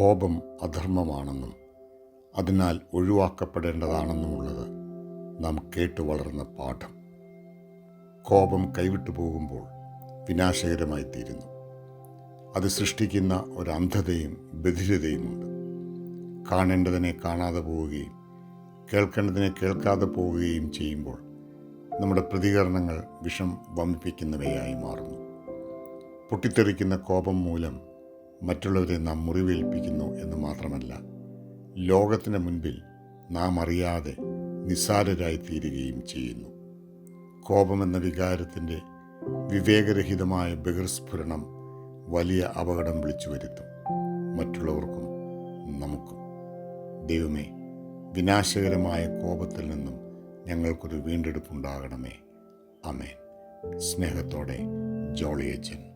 കോപം അധർമ്മമാണെന്നും അതിനാൽ ഒഴിവാക്കപ്പെടേണ്ടതാണെന്നുമുള്ളത് നാം കേട്ടു വളർന്ന പാഠം. കോപം കൈവിട്ടു പോകുമ്പോൾ വിനാശകരമായി തീരുന്നു. അത് സൃഷ്ടിക്കുന്ന ഒരു അന്ധതയും ബധിരതയുമുണ്ട്. കാണേണ്ടതിനെ കാണാതെ പോവുകയും കേൾക്കേണ്ടതിനെ കേൾക്കാതെ പോവുകയും ചെയ്യുമ്പോൾ നമ്മുടെ പ്രതികരണങ്ങൾ വിഷം വമിപ്പിക്കുന്നവയായി മാറുന്നു. പൊട്ടിത്തെറിക്കുന്ന കോപം മൂലം മറ്റുള്ളവരെ നാം മുറിവേൽപ്പിക്കുന്നു എന്ന് മാത്രമല്ല, ലോകത്തിന് മുൻപിൽ നാം അറിയാതെ നിസ്സാരരായി തീരുകയും ചെയ്യുന്നു. കോപമെന്ന വികാരത്തിൻ്റെ വിവേകരഹിതമായ ബഹിർസ്ഫുരണം വലിയ അപകടം വിളിച്ചു വരുത്തും, മറ്റുള്ളവർക്കും നമുക്കും. ദൈവമേ, വിനാശകരമായ കോപത്തിൽ നിന്നും ഞങ്ങൾക്കൊരു വീണ്ടെടുപ്പുണ്ടാകണമേ. ആമേൻ. സ്നേഹത്തോടെ, ജോളിയച്ചൻ.